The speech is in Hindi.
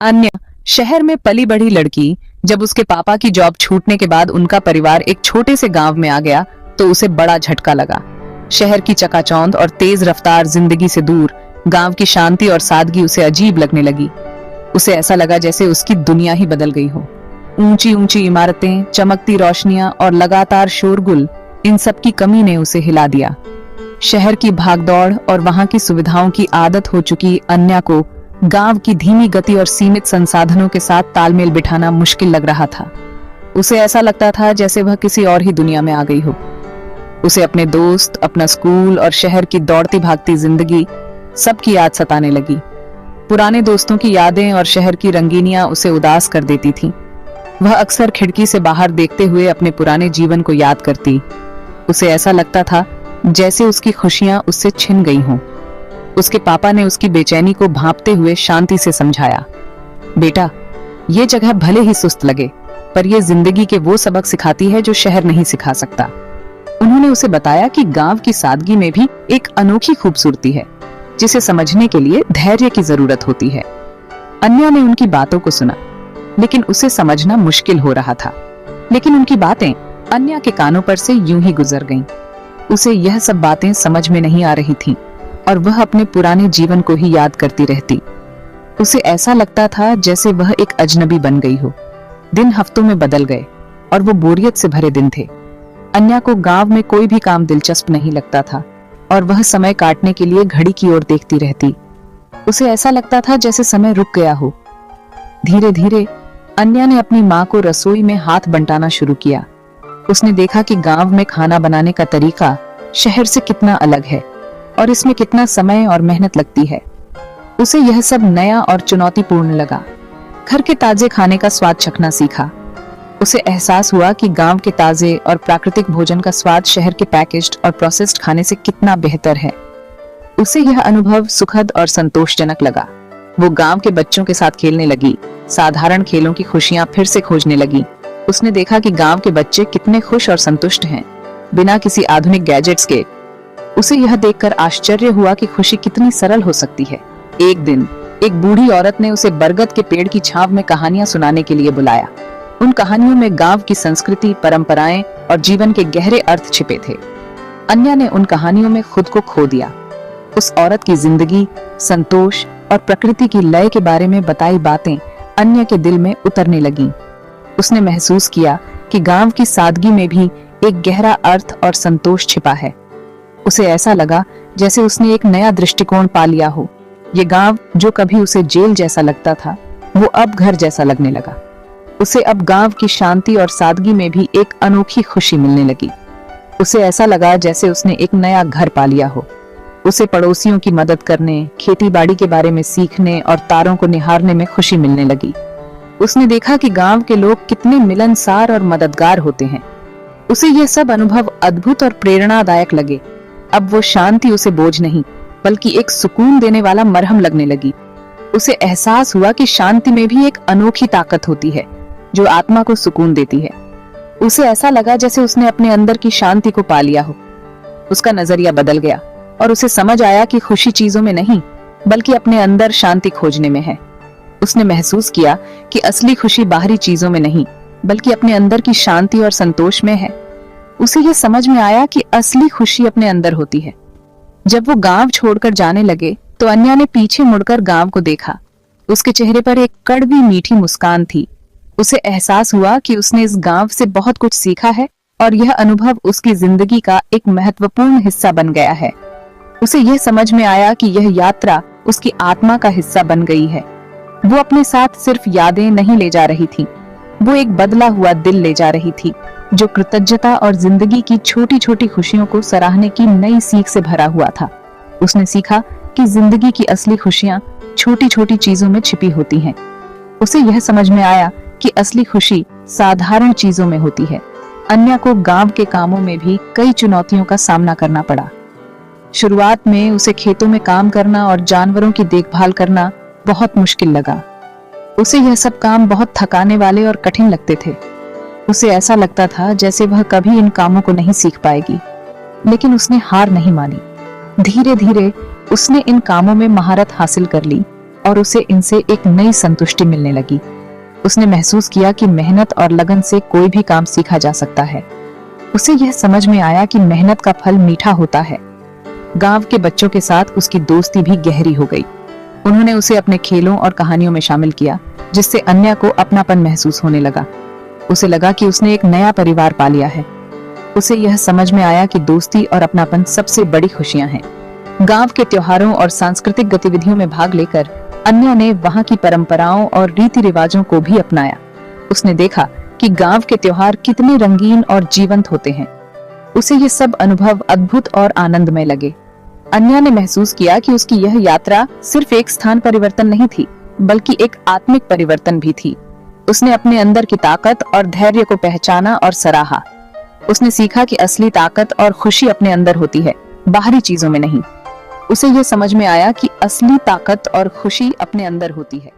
अन्य शहर में पली बढ़ी लड़की जब उसके पापा की जॉब छूटने के बाद उनका परिवार एक छोटे से गांव में आ गया तो उसे बड़ा झटका लगा। शहर की चकाचौंध और तेज रफ्तार जिंदगी से दूर गांव की शांति और सादगी उसे अजीब लगने लगी। उसे ऐसा लगा जैसे उसकी दुनिया ही बदल गई हो। ऊंची ऊंची इमारतें, चमकती रोशनियां और लगातार शोरगुल, इन सब की कमी ने उसे हिला दिया। शहर की भागदौड़ और वहां की सुविधाओं की आदत हो चुकी अन्या को गांव की धीमी गति और सीमित संसाधनों के साथ तालमेल बिठाना मुश्किल लग रहा था। उसे ऐसा लगता था जैसे वह किसी और ही दुनिया में आ गई हो। उसे अपने दोस्त, अपना स्कूल और शहर की दौड़ती भागती जिंदगी सबकी याद सताने लगी। पुराने दोस्तों की यादें और शहर की रंगीनियां उसे उदास कर देती थीं। वह अक्सर खिड़की से बाहर देखते हुए अपने पुराने जीवन को याद करती। उसे ऐसा लगता था जैसे उसकी खुशियां उससे छिन गई हों। उसके पापा ने उसकी बेचैनी को भांपते हुए शांति से समझाया, बेटा, ये जगह भले ही सुस्त लगे, पर यह जिंदगी के वो सबक सिखाती है जो शहर नहीं सिखा सकता। उन्होंने उसे बताया कि गांव की सादगी में भी एक अनोखी खूबसूरती है, जिसे समझने के लिए धैर्य की जरूरत होती है। अन्या ने उनकी बातों को सुना, लेकिन उसे समझना मुश्किल हो रहा था। लेकिन उनकी बातें अन्या के कानों पर से यूं ही गुजर गईं। उसे यह सब बातें समझ में नहीं आ रही थीं और वह अपने पुराने जीवन को ही याद करती रहती। उसे ऐसा लगता था जैसे वह एक अजनबी बन गई हो। दिन हफ्तों में बदल गए और वो बोरियत से भरे दिन थे। अन्या को गांव में कोई भी काम दिलचस्प नहीं लगता था और वह समय काटने के लिए घड़ी की ओर देखती रहती। उसे ऐसा लगता था जैसे समय रुक गया हो। धीरे धीरे अन्या ने अपनी माँ को रसोई में हाथ बंटाना शुरू किया। उसने देखा कि गांव में खाना बनाने का तरीका शहर से कितना अलग है और इसमें कितना समय और मेहनत लगती है। उसे यह सब नया और चुनौतीपूर्ण लगा। घर के ताजे खाने का स्वाद चखना सीखा। उसे एहसास हुआ कि गांव के ताजे और प्राकृतिक भोजन का स्वाद शहर के पैकेज्ड और प्रोसेस्ड खाने से कितना बेहतर है। उसे यह अनुभव सुखद और संतोषजनक लगा। वो गांव के बच्चों के साथ खेलने लगी, साधारण खेलों की खुशियां फिर से खोजने लगी। उसने देखा कि गांव के बच्चे कितने खुश और संतुष्ट हैं, बिना किसी आधुनिक गैजेट्स के। उसे यह देखकर आश्चर्य हुआ कि खुशी कितनी सरल हो सकती है। एक दिन एक बूढ़ी औरत ने उसे बरगद के पेड़ की छांव में कहानियां सुनाने के लिए बुलाया। उन कहानियों में गांव की संस्कृति, परंपराएं और जीवन के गहरे अर्थ छिपे थे। अन्या ने उन कहानियों में खुद को खो दिया। उस औरत की जिंदगी, संतोष और प्रकृति की लय के बारे में बताई बातें अन्या के दिल में उतरने लगीं। उसने महसूस किया कि गांव की सादगी में भी एक गहरा अर्थ और संतोष छिपा है। उसे ऐसा लगा जैसे उसने एक नया दृष्टिकोण पा लिया हो। ये गांव जो कभी उसे जेल जैसा लगता था, वो अब घर जैसा लगने लगा। उसे अब गांव की शांति और सादगी में भी एक अनोखी खुशी मिलने लगी। उसे ऐसा लगा जैसे उसने एक नया घर पा लिया हो। उसे पड़ोसियों की मदद करने, खेती बाड़ी के बारे में सीखने और तारों को निहारने में खुशी मिलने लगी। उसने देखा कि गांव के लोग कितने मिलनसार और मददगार होते हैं। उसे यह सब अनुभव अद्भुत और प्रेरणादायक लगे। अब वो शांति उसे बोझ नहीं, बल्कि एक सुकून देने वाला मरहम लगने लगी। उसे एहसास हुआ कि शांति में भी एक अनोखी ताकत होती है जो आत्मा को सुकून देती है। उसे ऐसा लगा जैसे उसने अपने अंदर की शांति को पा लिया हो। उसका नजरिया बदल गया और उसे समझ आया कि खुशी चीजों में नहीं, बल्कि अपने अंदर शांति खोजने में है। उसने महसूस किया कि असली खुशी बाहरी चीजों में नहीं, बल्कि अपने अंदर की शांति और संतोष में है। उसे यह समझ में आया कि असली खुशी अपने अंदर होती है। जब वो गांव छोड़कर जाने लगे तो अन्या ने पीछे मुड़कर गांव को देखा। उसके चेहरे पर एक कड़वी मीठी मुस्कान थी। उसे एहसास हुआ कि उसने इस गांव से बहुत कुछ सीखा है और यह अनुभव उसकी जिंदगी का एक महत्वपूर्ण हिस्सा बन गया है। उसे यह समझ में आया कि यह यात्रा उसकी आत्मा का हिस्सा बन गई है। वो अपने साथ सिर्फ यादें नहीं ले जा रही थी, वो एक बदला हुआ दिल ले जा रही थी जो कृतज्ञता और जिंदगी की छोटी छोटी खुशियों को सराहने की नई सीख से भरा हुआ था। उसने सीखा कि जिंदगी की असली खुशियां छोटी छोटी चीजों में छिपी होती हैं। उसे यह समझ में आया कि असली खुशी साधारण चीजों में होती है। अन्या को गांव के कामों में भी कई चुनौतियों का सामना करना पड़ा। शुरुआत में उसे खेतों में काम करना और जानवरों की देखभाल करना बहुत मुश्किल लगा। उसे यह सब काम बहुत थकाने वाले और कठिन लगते थे। उसे ऐसा लगता था जैसे वह कभी इन कामों को नहीं सीख पाएगी, लेकिन उसने हार नहीं मानी। धीरे धीरे उसने इन कामों में महारत हासिल कर ली और उसे इनसे एक नई संतुष्टि मिलने लगी। उसने महसूस किया कि मेहनत और लगन से कोई भी काम सीखा जा सकता है। उसे यह समझ में आया कि मेहनत का फल मीठा होता है। गांव के बच्चों के साथ उसकी दोस्ती भी गहरी हो गई। उन्होंने उसे अपने खेलों और कहानियों में शामिल किया, जिससे अन्या को अपनापन महसूस होने लगा। उसे लगा कि उसने एक नया परिवार पा लिया है। उसे यह समझ में आया कि दोस्ती और अपनापन सबसे बड़ी खुशियां हैं। गांव के त्योहारों और सांस्कृतिक गतिविधियों में भाग लेकर अन्या ने वहां की परंपराओं और रीति रिवाजों को भी अपनाया। उसने देखा कि गांव के त्योहार कितने रंगीन और जीवंत होते हैं। उसे ये सब अनुभव अद्भुत और आनंदमय लगे। अन्या ने महसूस किया कि उसकी यह यात्रा सिर्फ एक स्थान परिवर्तन नहीं थी, बल्कि एक आत्मिक परिवर्तन भी थी। उसने अपने अंदर की ताकत और धैर्य को पहचाना और सराहा। उसने सीखा कि असली ताकत और खुशी अपने अंदर होती है, बाहरी चीजों में नहीं। उसे यह समझ में आया कि असली ताकत और खुशी अपने अंदर होती है।